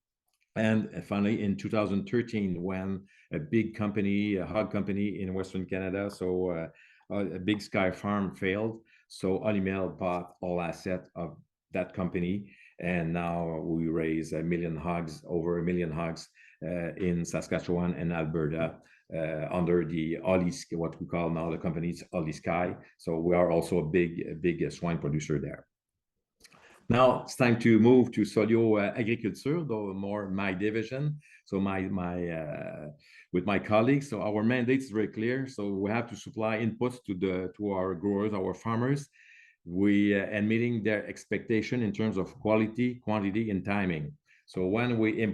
And finally, in 2013, when a big company, a hog company in Western Canada, so a big Sky Farm failed, so Olimel bought all assets of that company, and now we raise over 1 million hogs in Saskatchewan and Alberta under the what we call now the company's Oli Sky. So we are also a big swine producer there. Now it's time to move to Sollio Agriculture, though more my division. So with my colleagues, so our mandate is very clear. So we have to supply inputs to our growers, our farmers, and meeting their expectation in terms of quality, quantity, and timing. So when we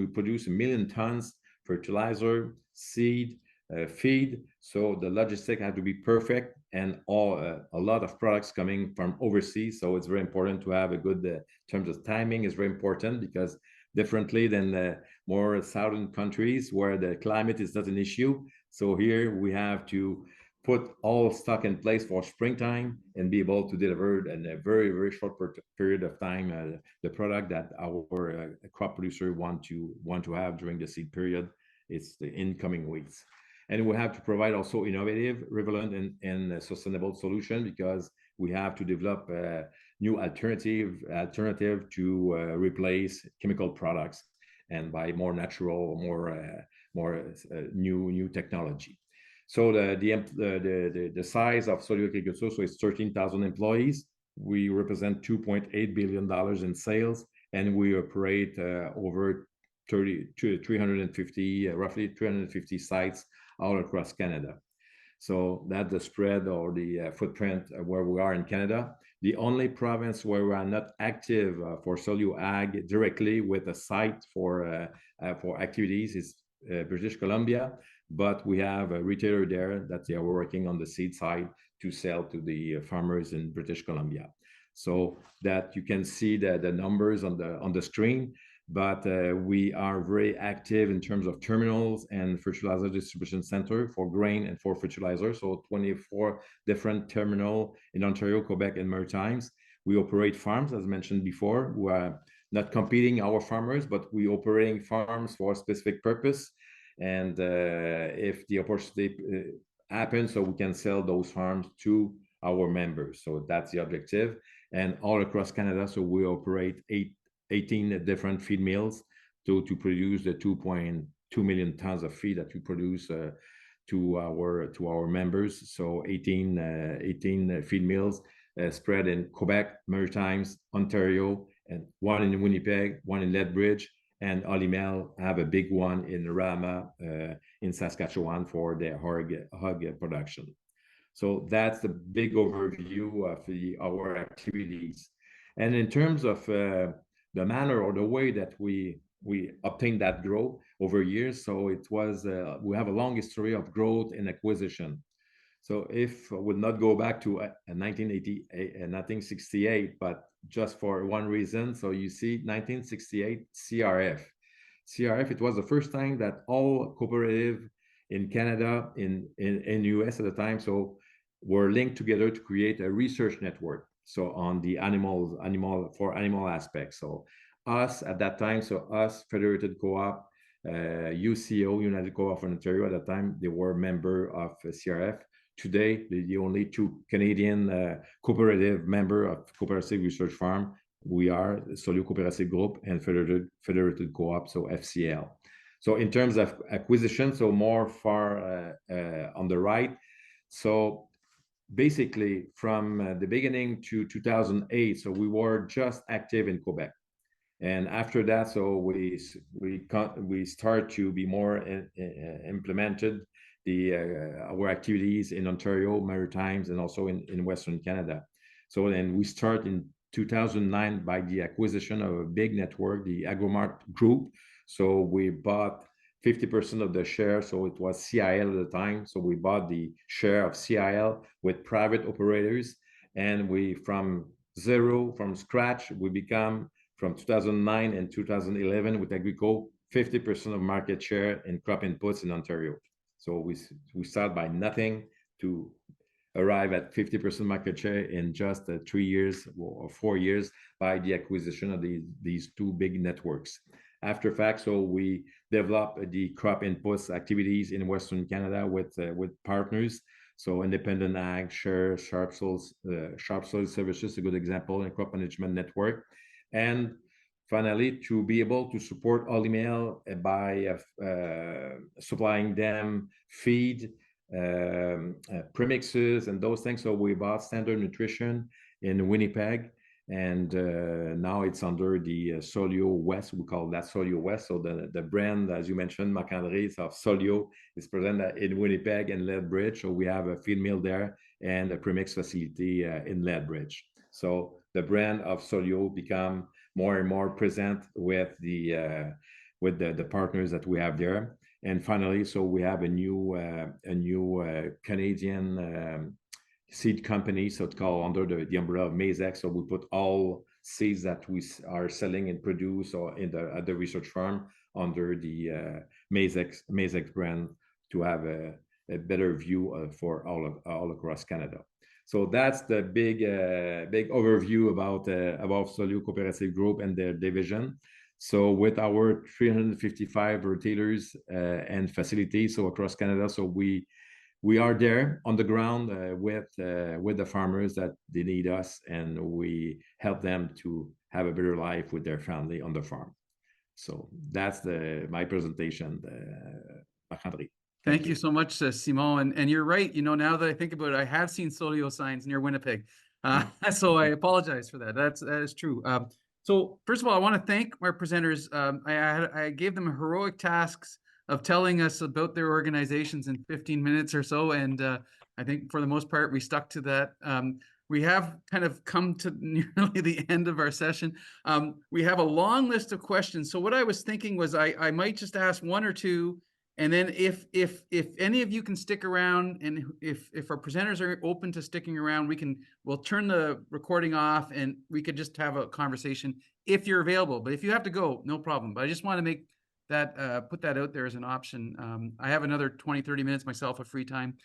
produce 1 million tons fertilizer, seed, feed, so the logistics have to be perfect, and a lot of products coming from overseas. So it's very important to have a good in terms of timing is very important, because differently than more southern countries where the climate is not an issue. So here we have to put all stock in place for springtime and be able to deliver in a very, very short period of time the product that our crop producer want to have during the seed period. It's the incoming weeks. And we have to provide also innovative, relevant, and sustainable solution, because we have to develop a new alternative to replace chemical products and buy more natural, more new technology. So the size of Sollio Agriculture, so it's 13,000 employees. We represent $2.8 billion in sales, and we operate over roughly 350 sites all across Canada. So that's the spread or the footprint where we are in Canada. The only province where we are not active for Sollio Ag directly with a site for activities is British Columbia, but we have a retailer there that they are working on the seed side to sell to the farmers in British Columbia. So that you can see the numbers on the screen. But we are very active in terms of terminals and fertilizer distribution center for grain and for fertilizer. So 24 different terminals in Ontario, Quebec, and Maritimes. We operate farms, as mentioned before. We are not competing our farmers, but we operating farms for a specific purpose. And if the opportunity happens, so we can sell those farms to our members. So that's the objective. And all across Canada, so we operate 18 different feed mills to produce the 2.2 million tons of feed that we produce to our members. So 18 feed mills spread in Quebec, Maritimes, Ontario, and one in Winnipeg, one in Lethbridge, and Olimel have a big one in Rama in Saskatchewan for their hog production. So that's the big overview of our activities. And in terms of the manner or the way that we obtained that growth over years. So it was, we have a long history of growth and acquisition. So if I would not go back to 1968, but just for one reason. So you see 1968 CRF. CRF, it was the first time that all cooperative in Canada, in US at the time, so were linked together to create a research network. So on the animal aspects. So us at that time, so us, Federated Co-op, UCO, United Co-op of Ontario at that time, they were member of CRF. Today, the only two Canadian cooperative member of Cooperative Research Farm, we are Sollio Cooperative Group and Federated Co-op, so FCL. So in terms of acquisition, so more far on the right, so basically from the beginning to 2008, so we were just active in Quebec. And after that, so we start to be more implemented our activities in Ontario, Maritimes, and also in Western Canada. So then we start in 2009 by the acquisition of a big network, the Agropur Group. So we bought 50% of the share. So it was CIL at the time. So we bought the share of CIL with private operators. And from scratch, we become, from 2009 and 2011 with Agrico, 50% of market share in crop inputs in Ontario. So we start by nothing to arrive at 50% market share in just 3 years or 4 years by the acquisition of these two big networks. After fact, so we developed the crop inputs activities in Western Canada with partners. So Independent Ag, Share, Sharp Soil Services, a good example, and Crop Management Network. And finally, to be able to support Olymel by supplying them feed, premixes, and those things. So we bought Standard Nutrition in Winnipeg, and now it's under the Sollio West. We call that Sollio West. So the brand, as you mentioned, Marc-André, of Sollio is present in Winnipeg and Lethbridge. So we have a feed mill there and a premix facility in Lethbridge. So the brand of Sollio become more and more present with the partners that we have there. And finally, so we have a new Canadian seed company, so it's called under the umbrella of Maizex. So we put all seeds that we are selling and produce or at the research farm under the Maizex brand to have a better view for all across Canada. So that's the big overview about Sollio Cooperative Group and their division. So with our 355 retailers and facilities, so across Canada, so we are there on the ground with the farmers that they need us, and we help them to have a better life with their family on the farm. So that's my presentation, Marc-André. Thank you so much, Simon. And you're right. You know, now that I think about it, I have seen Sollio signs near Winnipeg. So I apologize for that. That is true. So first of all, I want to thank our presenters. I gave them heroic tasks of telling us about their organizations in 15 minutes or so. And I think for the most part, we stuck to that. We have kind of come to nearly the end of our session. We have a long list of questions. So what I was thinking was I might just ask one or two. And then if any of you can stick around, and if our presenters are open to sticking around, we'll turn the recording off and we could just have a conversation if you're available. But if you have to go, no problem. But I just want to make that put that out there as an option. I have another 20-30 minutes myself of free time.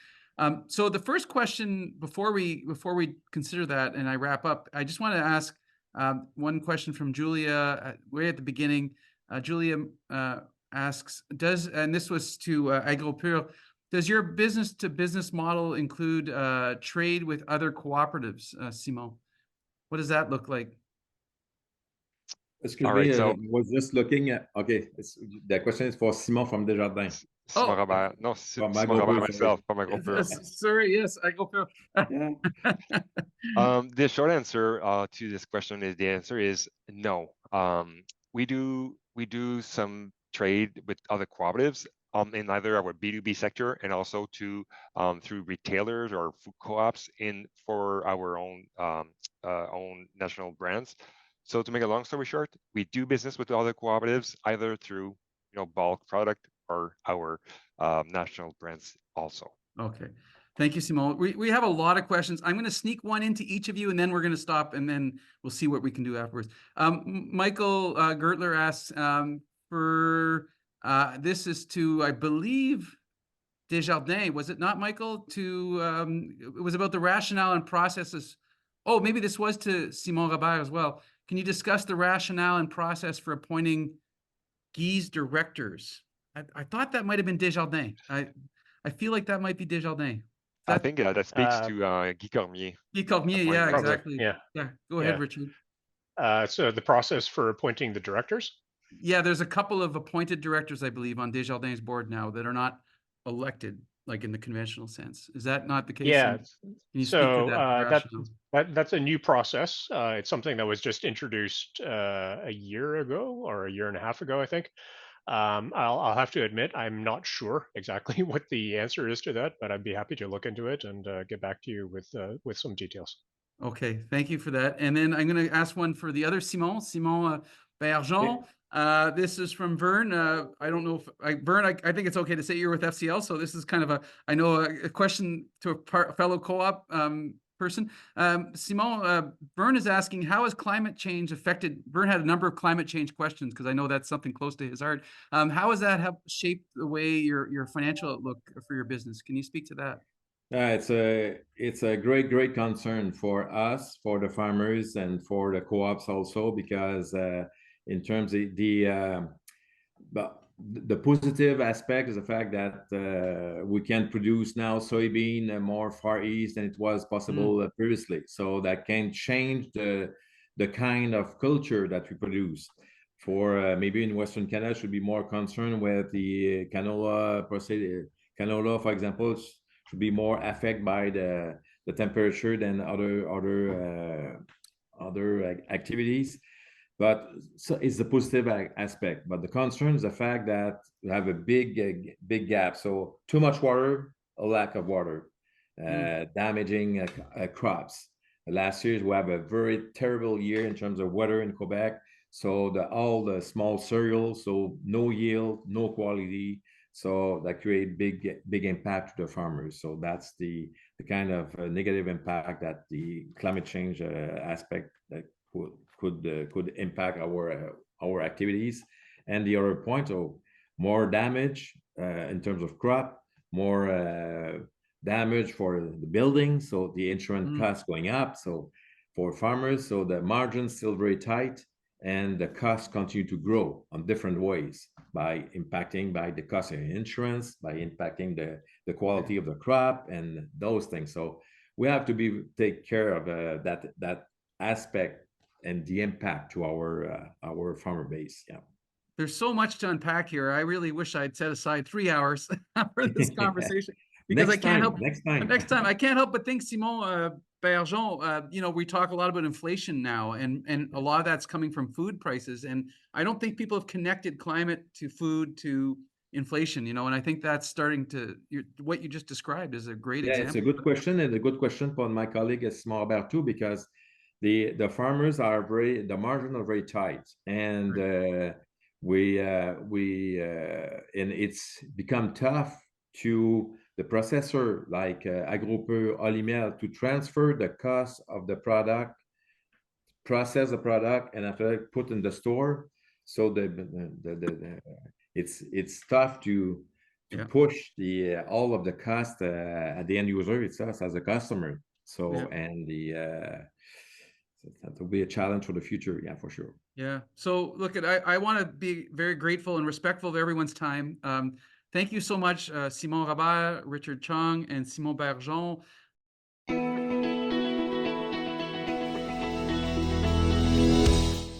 So the first question before we consider that and I wrap up, I just want to ask one question from Julia way at the beginning. Julia asks, and this was to Agropur, does your business-to-business model include trade with other cooperatives, Simon? What does that look like? Excuse me, I was just looking at, okay, the question is for Simon from Desjardins. Simon Robert, no, Simon Robert myself, from Agropur. Sorry, yes, Agropur. The short answer to this question is, the answer is no. We do some trade with other cooperatives in either our B2B sector and also through retailers or food co-ops for our own national brands. So to make a long story short, we do business with other cooperatives either through bulk product or our national brands also. Okay. Thank you, Simon. We have a lot of questions. I'm going to sneak one into each of you, and then we're going to stop, and then we'll see what we can do afterwards. Michael Gertler asks, this is to, I believe, Desjardins, was it not, Michael? It was about the rationale and processes. Oh, maybe this was to Simon Robert as well. Can you discuss the rationale and process for appointing Guy's directors? I thought that might have been Desjardins. I feel like that might be Desjardins. I think that speaks to Guy Cormier. Guy Cormier, yeah, exactly. Yeah. Go ahead, Richard. So the process for appointing the directors? Yeah, there's a couple of appointed directors, I believe, on Desjardins' board now that are not elected. like in the conventional sense. Is that not the case? Yeah. And can you speak to So that rationale? that's a new process. It's something that was just introduced a year ago or a year and a half ago, I think. I'll have to admit I'm not sure exactly what the answer is to that, but I'd be happy to look into it and get back to you with some details. Okay, thank you for that. And then I'm going to ask one for the other Simon Baillargeon. This is from Vern. I don't know if Vern, I think it's okay to say you're with FCL. So this is kind of a question to a fellow co-op person. Simon, Vern is asking, how has climate change affected, Vern had a number of climate change questions because I know that's something close to his heart. How has that shaped the way your financial outlook for your business? Can you speak to that? It's a great concern for us, for the farmers, and for the co-ops also, because in terms of the positive aspect is the fact that we can produce now soybean more far east than it was possible previously. So that can change the kind of culture that we produce. For maybe in Western Canada, should be more concerned with the canola process. Canola, for example, should be more affected by the temperature than other activities. But so it's the positive aspect. But the concern is the fact that we have a big gap. So too much water, a lack of water, damaging crops. Last year we have a very terrible year in terms of weather in Quebec. So all the small cereals, so no yield, no quality. So that create big impact to the farmers. So that's the kind of negative impact that the climate change aspect that could impact our activities. And the other point, so more damage in terms of crop, more damage for the building. So the insurance costs going up. So for farmers, so the margin's still very tight, and the costs continue to grow on different ways by impacting by the cost of insurance, by impacting the quality of the crop and those things. So we have to take care of that aspect and the impact to our farmer base. Yeah. There's so much to unpack here. I really wish I'd set aside 3 hours for this conversation because I can't help next time. I can't help but think, Simon Baillargeon, we talk a lot about inflation now, and a lot of that's coming from food prices. And I don't think people have connected climate to food to inflation, and I think that's starting to, what you just described is a great example. It's a good question, and a good question for my colleague Simon Baillargeon, because the farmers the margins are very tight, and and it's become tough to the processor like Agropur to transfer the cost of the product, process the product, and after that put in the store. So it's tough to push all of the cost at the end user. It's us as a customer. So and that will be a challenge for the future. Yeah, for sure. Yeah. So look, I want to be very grateful and respectful of everyone's time. Thank you so much, Simon Rabert, Richard Chong, and Simon Baillargeon.